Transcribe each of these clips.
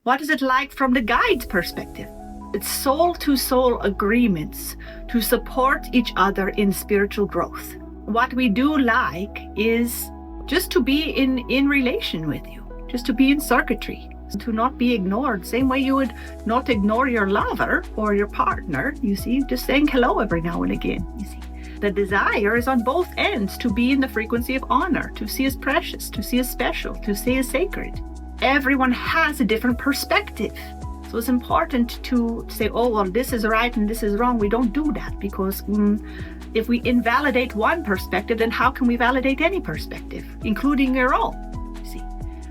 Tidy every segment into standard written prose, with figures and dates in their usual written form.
What is it like from the guide's perspective? It's soul-to-soul agreements to support each other in spiritual growth. What we do like is just to be in relation with you, just to be in circuitry, to not be ignored. Same way you would not ignore your lover or your partner, you see, just saying hello every now and again, you see. The desire is on both ends to be in the frequency of honor, to see as precious, to see as special, to see as sacred. Everyone has a different perspective. So it's important to say, oh, well, this is right and this is wrong. We don't do that because if we invalidate one perspective, then how can we validate any perspective, including your own, you see?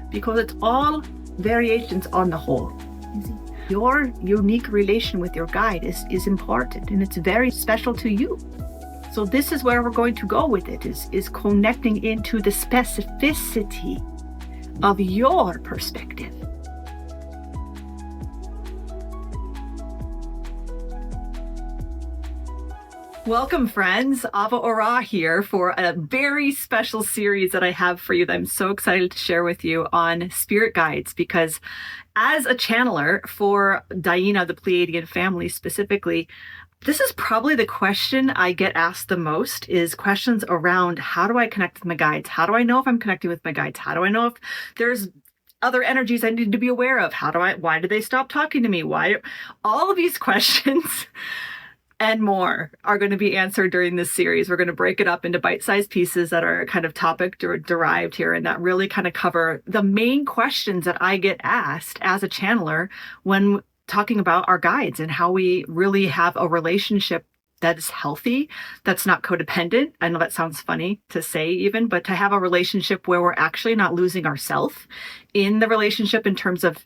Because it's all variations on the whole, you see. Your unique relation with your guide is important, and it's very special to you. So this is where we're going to go with it, is connecting into the specificity of your perspective. Welcome, friends. Ava Ora here for a very special series that I have for you that I'm so excited to share with you on spirit guides, because as a channeler for DiYeena, the Pleiadian family specifically, this is probably the question I get asked the most, is questions around how do I connect with my guides? How do I know if I'm connecting with my guides? How do I know if there's other energies I need to be aware of? Why do they stop talking to me? Why? All of these questions and more are going to be answered during this series. We're going to break it up into bite-sized pieces that are kind of topic derived here, and that really kind of cover the main questions that I get asked as a channeler when talking about our guides and how we really have a relationship that is healthy, that's not codependent. I know that sounds funny to say even, but to have a relationship where we're actually not losing ourselves in the relationship in terms of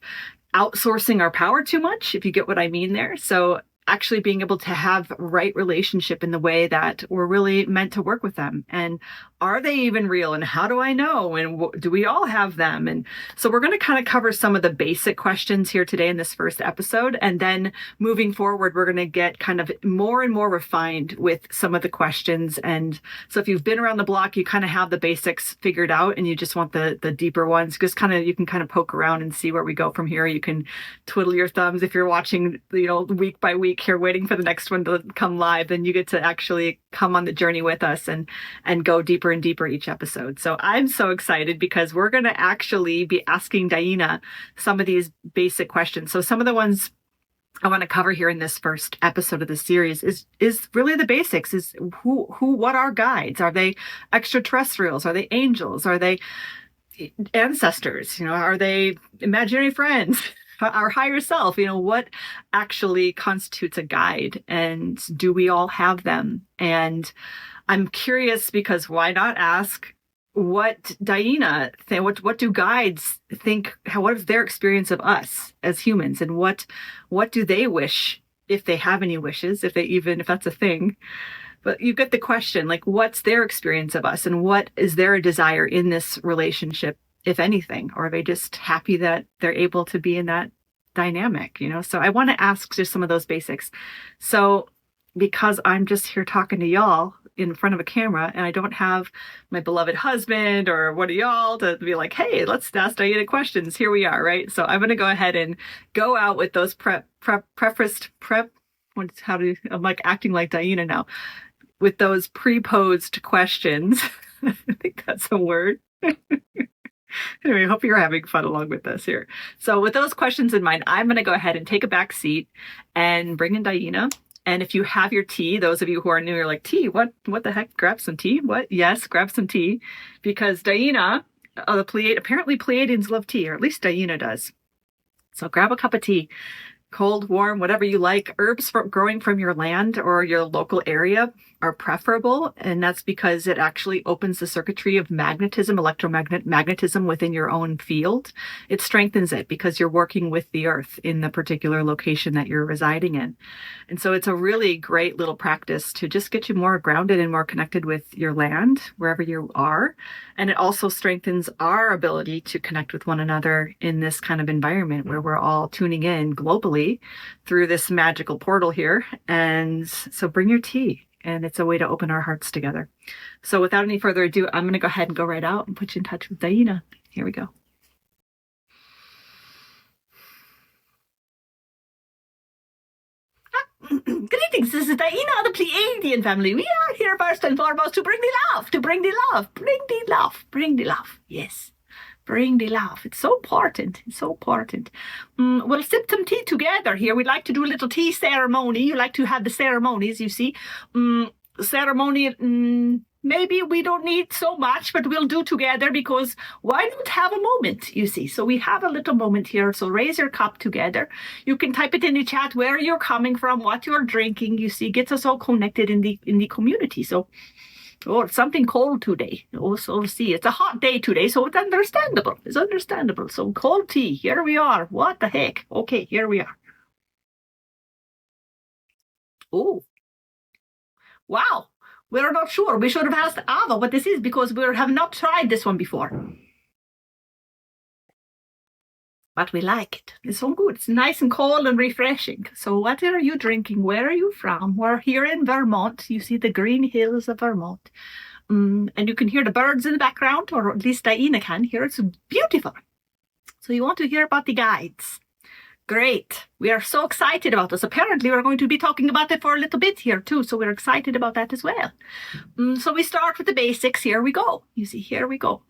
outsourcing our power too much, if you get what I mean there. So actually being able to have right relationship in the way that we're really meant to work with them. And are they even real? And how do I know? And do we all have them? And so we're going to kind of cover some of the basic questions here today in this first episode. And then moving forward, we're going to get kind of more and more refined with some of the questions. And so if you've been around the block, you kind of have the basics figured out and you just want the deeper ones, just kind of, you can kind of poke around and see where we go from here. You can twiddle your thumbs if you're watching, week by week here, waiting for the next one to come live, then you get to actually come on the journey with us and go deeper and deeper each episode. So I'm so excited because we're going to actually be asking DiYeena some of these basic questions. So some of the ones I want to cover here in this first episode of the series is really the basics, is what are guides? Are they extraterrestrials? Are they angels? Are they ancestors? Are they imaginary friends? Our higher self, what actually constitutes a guide, and do we all have them? And I'm curious because why not ask what DiYeena think? What do guides think? What is their experience of us as humans, and what do they wish, if they have any wishes, if that's a thing? But you get the question, like, what's their experience of us, and what is their desire in this relationship, if anything? Or are they just happy that they're able to be in that dynamic, So I want to ask just some of those basics. So because I'm just here talking to y'all in front of a camera, and I don't have my beloved husband or one of y'all to be like, hey, let's ask DiYeena questions. Here we are, right? So I'm going to go ahead and go out with those I'm like acting like DiYeena now, with those pre-posed questions. I think that's a word. Anyway, I hope you're having fun along with us here. So with those questions in mind, I'm going to go ahead and take a back seat and bring in DiYeena. And if you have your tea, those of you who are new, you're like, tea, what the heck? Grab some tea? What? Yes, grab some tea. Because DiYeena, apparently Pleiadians love tea, or at least DiYeena does. So grab a cup of tea. Cold, warm, whatever you like. Herbs growing from your land or your local area are preferable, and that's because it actually opens the circuitry of magnetism within your own field. It strengthens it because you're working with the earth in the particular location that you're residing in. And so it's a really great little practice to just get you more grounded and more connected with your land, wherever you are. And it also strengthens our ability to connect with one another in this kind of environment where we're all tuning in globally through this magical portal here. And so bring your tea. And it's a way to open our hearts together. So without any further ado, I'm going to go ahead and go right out and put you in touch with DiYeena. Here we go. Greetings, this is DiYeena of the Pleiadian Family. We are here first and foremost to bring the love, bring the love. Yes, bring the love. It's so important. We'll sip some tea together here. We'd like to do a little tea ceremony. You like to have the ceremonies, you see. Ceremony, maybe we don't need so much, but we'll do together because why not have a moment, you see? So we have a little moment here. So raise your cup together. You can type it in the chat where you're coming from, what you're drinking, you see, gets us all connected in the community. So, oh, it's something cold today. Also, see, it's a hot day today, so it's understandable. So cold tea, here we are. What the heck? Okay, here we are. Oh. Wow, we're not sure. We should have asked Ava what this is because we have not tried this one before. But we like it. It's so good. It's nice and cold and refreshing. So what are you drinking? Where are you from? We're here in Vermont. You see the green hills of Vermont. And you can hear the birds in the background, or at least DiYeena can hear. It's beautiful. So you want to hear about the guides. Great. We are so excited about this. Apparently, we're going to be talking about it for a little bit here, too. So we're excited about that as well. So we start with the basics. Here we go. You see, here we go.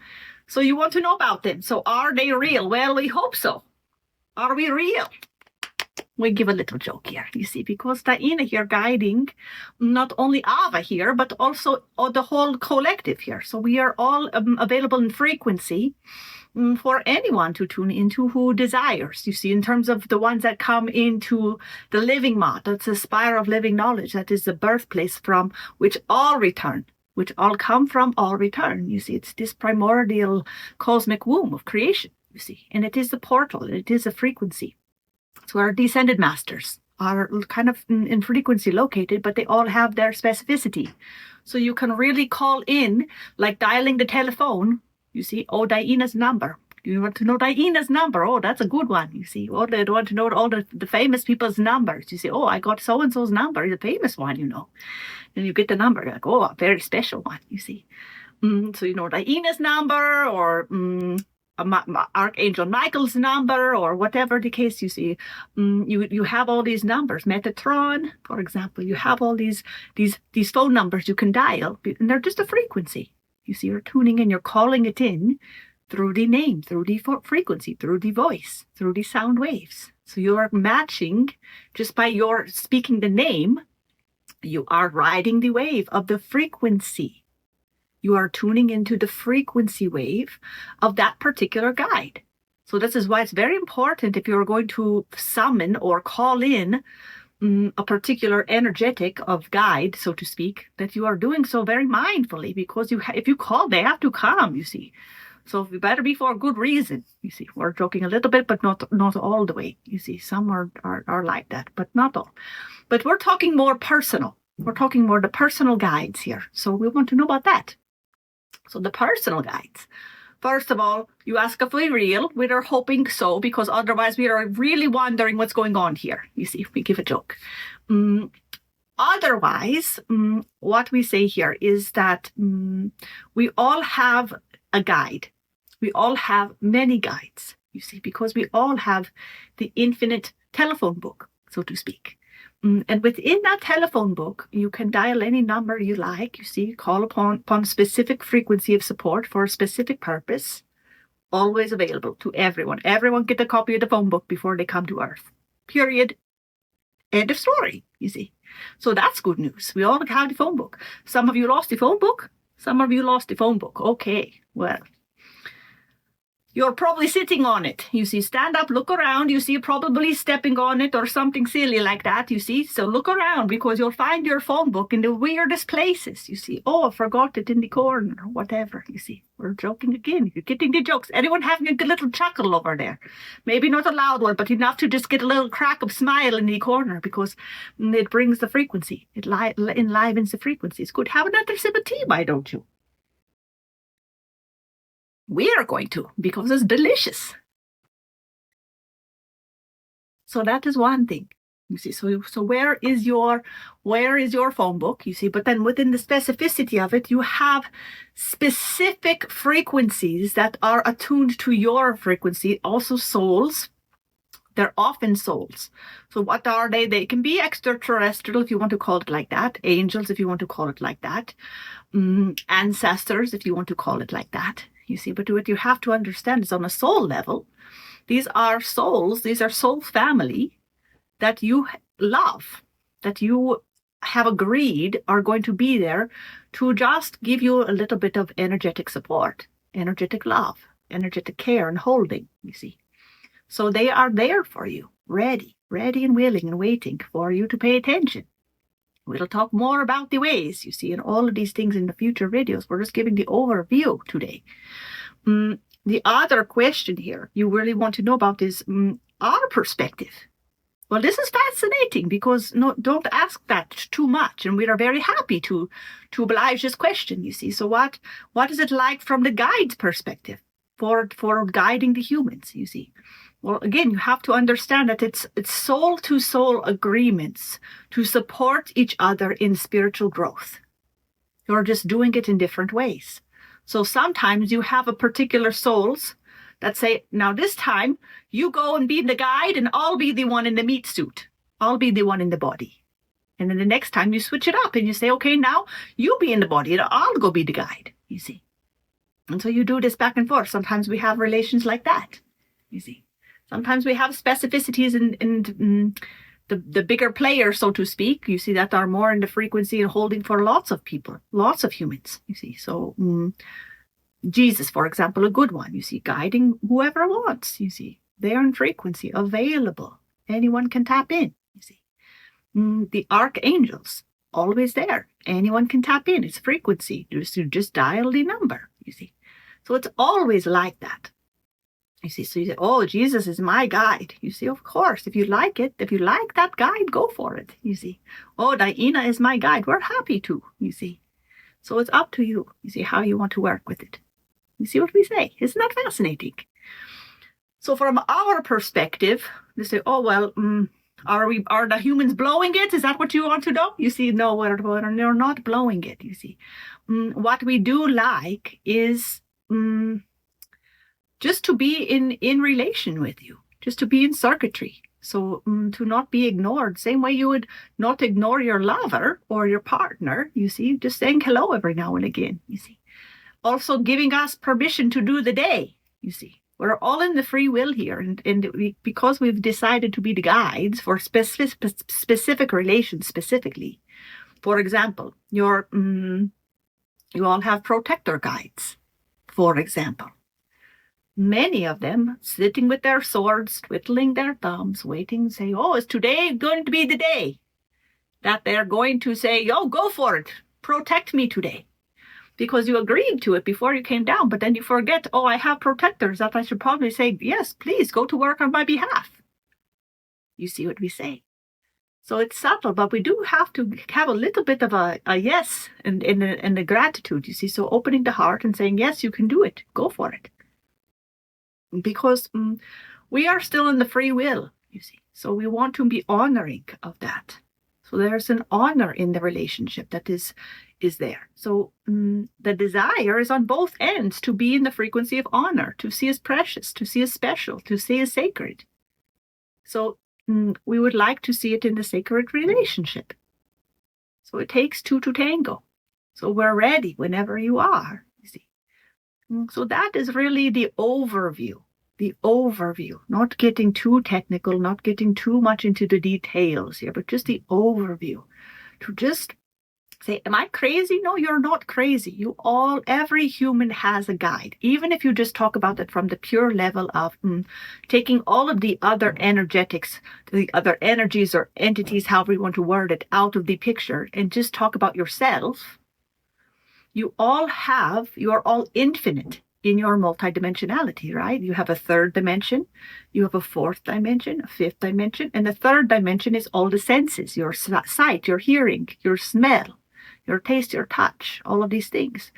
So you want to know about them. So are they real? Well, we hope so. Are we real? We give a little joke here, you see, because DiYeena here guiding not only Ava here, but also the whole collective here. So we are all available in frequency for anyone to tune into who desires, you see, in terms of the ones that come into the living mod. That's the spire of living knowledge. That is the birthplace from which all return, which all come from, all return. You see, it's this primordial cosmic womb of creation, you see, and it is the portal. It is a frequency. So our descended masters are kind of in frequency located, but they all have their specificity. So you can really call in, like dialing the telephone. You see, oh, DiYeena's number. You want to know DiYeena's number? Oh, that's a good one. You see, oh, they want to know all the famous people's numbers. You see, oh, I got so-and-so's number. He's a famous one, you know. And you get the number. Like, oh, a very special one, you see. So you know DiYeena's number, or Archangel Michael's number, or whatever the case, you see. You have all these numbers. Metatron, for example. You have all these phone numbers you can dial, and they're just a frequency. You see, you're tuning in, you're calling it in through the name, through the frequency, through the voice, through the sound waves. So you are matching, just by your speaking the name, you are riding the wave of the frequency. You are tuning into the frequency wave of that particular guide. So this is why it's very important, if you're going to summon or call in a particular energetic of guide, so to speak, that you are doing so very mindfully, because if you call, they have to come, you see. So you better be for a good reason, you see. We're joking a little bit, but not all the way, you see. Some are like that, but not all. But we're talking more personal. We're talking more the personal guides here. So we want to know about that. So the personal guides. First of all, you ask if we're real. We are hoping so, because otherwise we are really wondering what's going on here. You see, we give a joke. Otherwise, what we say here is that we all have a guide. We all have many guides, you see, because we all have the infinite telephone book, so to speak. And within that telephone book, you can dial any number you like, you see, call upon a specific frequency of support for a specific purpose, always available to everyone. Everyone get a copy of the phone book before they come to Earth. Period. End of story, you see. So that's good news. We all have the phone book. Some of you lost the phone book. Some of you lost the phone book. Okay, well, you're probably sitting on it. You see, stand up, look around. You see, probably stepping on it or something silly like that, you see. So look around, because you'll find your phone book in the weirdest places, you see. Oh, I forgot it in the corner, or whatever, you see. We're joking again. You're getting the jokes. Anyone having a little chuckle over there? Maybe not a loud one, but enough to just get a little crack of smile in the corner, because it brings the frequency. It enlivens the frequency. It's good. Have another sip of tea, why don't you? We are going to, because it's delicious. So that is one thing, you see. So where is your phone book, you see? But then within the specificity of it, you have specific frequencies that are attuned to your frequency, also souls They're often souls. So what are they? They can be extraterrestrial, if you want to call it like that. Angels, if you want to call it like that. Ancestors, if you want to call it like that. You see, but what you have to understand is on a soul level, these are souls, these are soul family that you love, that you have agreed are going to be there to just give you a little bit of energetic support, energetic love, energetic care and holding, you see. So they are there for you, ready and willing and waiting for you to pay attention. We'll talk more about the ways, you see, and all of these things in the future videos. We're just giving the overview today. The other question here you really want to know about is our perspective. Well, this is fascinating because don't ask that too much, and we are very happy to oblige this question, you see. So what is it like from the guide's perspective for guiding the humans, you see? Well, again, you have to understand that it's soul-to-soul agreements to support each other in spiritual growth. You're just doing it in different ways. So sometimes you have a particular souls that say, now this time you go and be the guide and I'll be the one in the meat suit. I'll be the one in the body. And then the next time you switch it up and you say, okay, now you be in the body and I'll go be the guide, you see. And so you do this back and forth. Sometimes we have relations like that, you see. Sometimes we have specificities in the bigger players, so to speak, you see, that are more in the frequency and holding for lots of people, lots of humans, you see. So Jesus, for example, a good one, you see, guiding whoever wants, you see. They're in frequency, available. Anyone can tap in, you see. The archangels, always there. Anyone can tap in. It's frequency. Just dial the number, you see. So it's always like that. You see, so you say, oh, Jesus is my guide. You see, of course, if you like it, if you like that guide, go for it, you see. Oh, DiYeena is my guide. We're happy to, you see. So it's up to you, you see, how you want to work with it. You see what we say? Isn't that fascinating? So from our perspective, they say, oh, well, are the humans blowing it? Is that what you want to know? You see, no, we're not blowing it, you see. What we do like is just to be in relation with you, just to be in circuitry. So to not be ignored, same way you would not ignore your lover or your partner, you see, just saying hello every now and again, you see. Also giving us permission to do the day, you see. We're all in the free will here, and because we've decided to be the guides for specific relations specifically. For example, you all have protector guides, for example. Many of them sitting with their swords, twiddling their thumbs, waiting, say, oh, is today going to be the day that they're going to say, oh, go for it, protect me today. Because you agreed to it before you came down, but then you forget, oh, I have protectors, that I should probably say, yes, please go to work on my behalf. You see what we say? So it's subtle, but we do have to have a little bit of a yes and the gratitude, you see. So opening the heart and saying, yes, you can do it, go for it. Because we are still in the free will, you see. So we want to be honoring of that. So there's an honor in the relationship that is there. So the desire is on both ends to be in the frequency of honor, to see as precious, to see as special, to see as sacred. So we would like to see it in the sacred relationship. So it takes two to tango. So we're ready whenever you are, you see. So that is really the overview, not getting too technical, not getting too much into the details here, but just the overview to just say, am I crazy? No, you're not crazy. Every human has a guide. Even if you just talk about it from the pure level of taking all of the other energetics, the other energies or entities, however you want to word it, out of the picture and just talk about yourself. You are all infinite in your multidimensionality, right? You have a third dimension, you have a fourth dimension, a fifth dimension, and the third dimension is all the senses, your sight, your hearing, your smell, your taste, your touch, all of these things.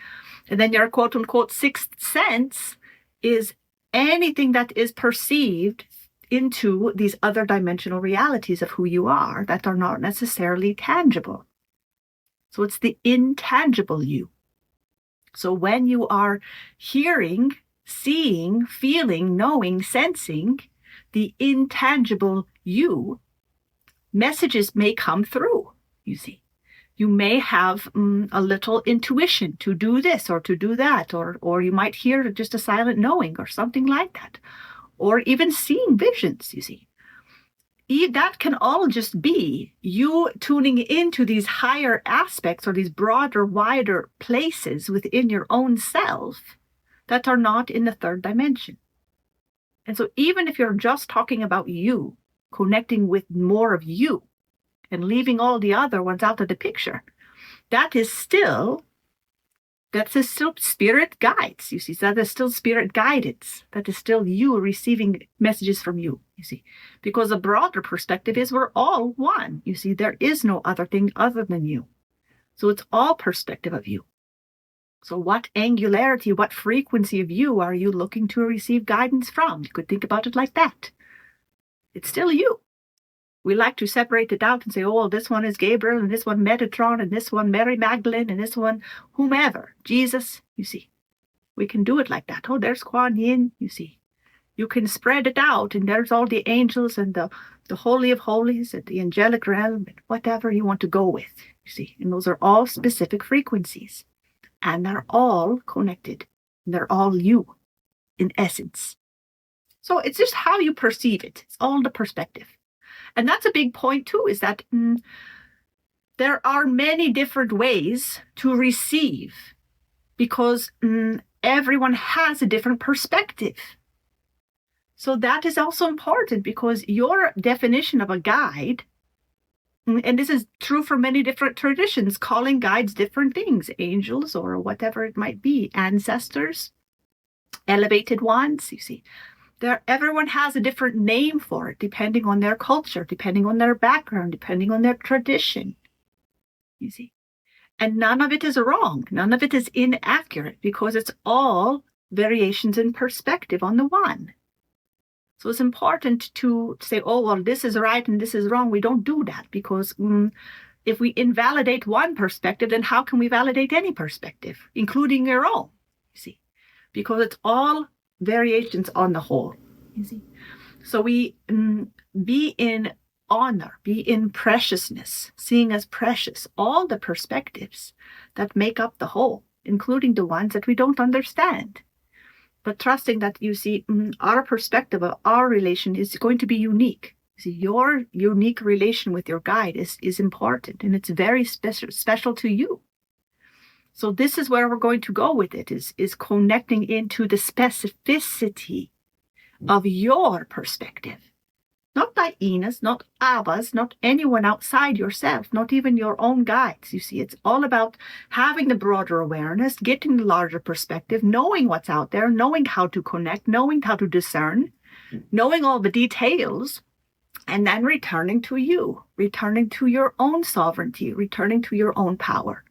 And then your quote unquote sixth sense is anything that is perceived into these other dimensional realities of who you are that are not necessarily tangible. So it's the intangible you. So when you are hearing, seeing, feeling, knowing, sensing the intangible you, messages may come through, you see. You may have a little intuition to do this or to do that, or you might hear just a silent knowing or something like that, or even seeing visions, you see. That can all just be you tuning into these higher aspects or these broader, wider places within your own self that are not in the third dimension. And so even if you're just talking about you, connecting with more of you and leaving all the other ones out of the picture, that is still spirit guides, you see. So that is still spirit guidance. That is still you receiving messages from you, you see. Because a broader perspective is we're all one, you see. There is no other thing other than you. So it's all perspective of you. So what angularity, what frequency of you are you looking to receive guidance from? You could think about it like that. It's still you. We like to separate it out and say, oh, this one is Gabriel, and this one Metatron, and this one Mary Magdalene, and this one whomever, Jesus, you see. We can do it like that. Oh, there's Kuan Yin, you see. You can spread it out, and there's all the angels and the Holy of Holies and the angelic realm, and whatever you want to go with, you see. And those are all specific frequencies. And they're all connected. And they're all you, in essence. So it's just how you perceive it. It's all the perspective. And that's a big point too, is that there are many different ways to receive because everyone has a different perspective. So that is also important because your definition of a guide, and this is true for many different traditions, calling guides different things, angels or whatever it might be, ancestors, elevated ones, you see. Everyone has a different name for it, depending on their culture, depending on their background, depending on their tradition, you see. And none of it is wrong. None of it is inaccurate because it's all variations in perspective on the one. So it's important to say, oh, well, this is right and this is wrong. We don't do that because if we invalidate one perspective, then how can we validate any perspective, including your own, you see? Because it's all variations on the whole, you see. So we be in honor, be in preciousness, seeing as precious all the perspectives that make up the whole, including the ones that we don't understand. But trusting that, you see, our perspective of our relation is going to be unique. You see, your unique relation with your guide is important, and it's very special to you. So this is where we're going to go with it, is connecting into the specificity of your perspective. Not DiYeena's, not Abba's, not anyone outside yourself, not even your own guides. You see, it's all about having the broader awareness, getting the larger perspective, knowing what's out there, knowing how to connect, knowing how to discern, knowing all the details, and then returning to you, returning to your own sovereignty, returning to your own power.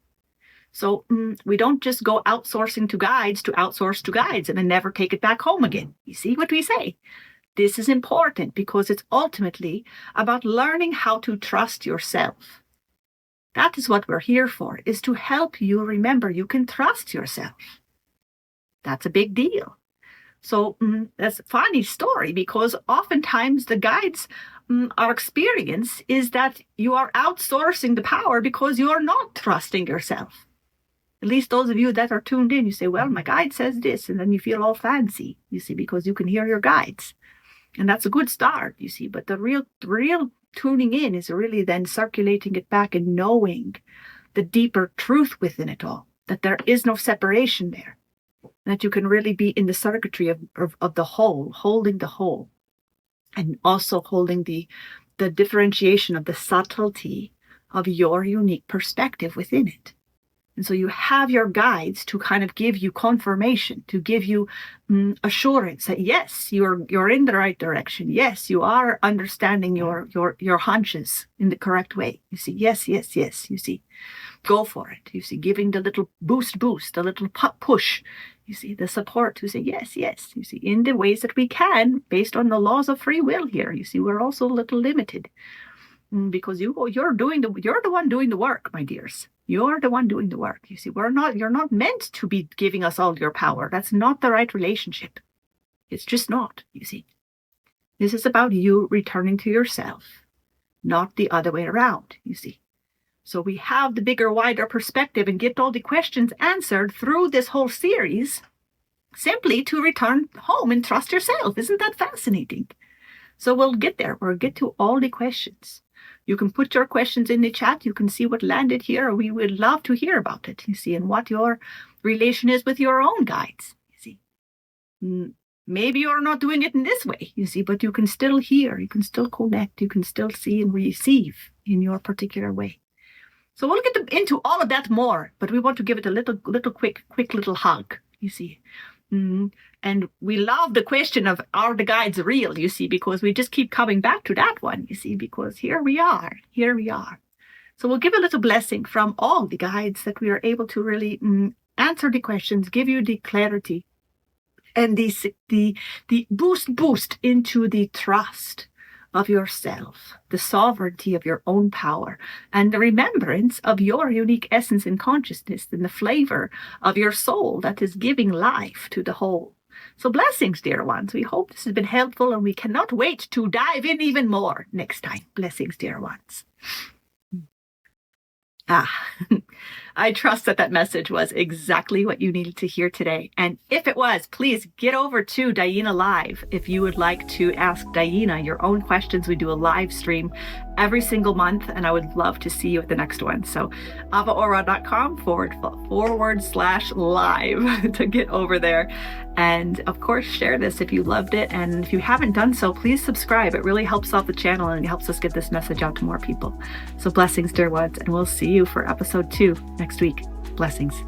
So we don't just go outsourcing to outsource to guides and then never take it back home again. You see what we say? This is important because it's ultimately about learning how to trust yourself. That is what we're here for, is to help you remember you can trust yourself. That's a big deal. So that's a funny story because oftentimes the guides, our experience is that you are outsourcing the power because you are not trusting yourself. At least those of you that are tuned in, you say, well, my guide says this, and then you feel all fancy, you see, because you can hear your guides. And that's a good start, you see, but the real tuning in is really then circulating it back and knowing the deeper truth within it all, that there is no separation there, that you can really be in the circuitry of the whole, holding the whole, and also holding the differentiation of the subtlety of your unique perspective within it. And so you have your guides to kind of give you confirmation, to give you assurance that yes, you're in the right direction. Yes, you are understanding your hunches in the correct way. You see, yes. You see, go for it. You see, giving the little boost, the little push. You see, the support to say yes. You see, in the ways that we can, based on the laws of free will here. You see, we're also a little limited because you're the one doing the work, my dears. You're the one doing the work. You see, you're not meant to be giving us all your power. That's not the right relationship. It's just not, you see. This is about you returning to yourself, not the other way around, you see. So we have the bigger, wider perspective and get all the questions answered through this whole series simply to return home and trust yourself. Isn't that fascinating? So we'll get there. We'll get to all the questions. You can put your questions in the chat. You can see what landed here. We would love to hear about it, you see, and what your relation is with your own guides, you see. Maybe you're not doing it in this way, you see, but you can still hear, you can still connect, you can still see and receive in your particular way. So we'll get into all of that more, but we want to give it a little quick little hug, you see. And we love the question of, are the guides real, you see, because we just keep coming back to that one, you see, because here we are. So we'll give a little blessing from all the guides that we are able to really answer the questions, give you the clarity, and the boost into the trust of yourself, the sovereignty of your own power, and the remembrance of your unique essence and consciousness and the flavor of your soul that is giving life to the whole. So blessings, dear ones. We hope this has been helpful, and we cannot wait to dive in even more next time. Blessings, dear ones. I trust that message was exactly what you needed to hear today. And if it was, please get over to DiYeena Live if you would like to ask DiYeena your own questions. We do a live stream every single month, and I would love to see you at the next one. So avaora.com/live to get over there. And of course, share this if you loved it. And if you haven't done so, please subscribe. It really helps out the channel and it helps us get this message out to more people. So blessings, dear ones, and we'll see you for episode 2 next week. Blessings.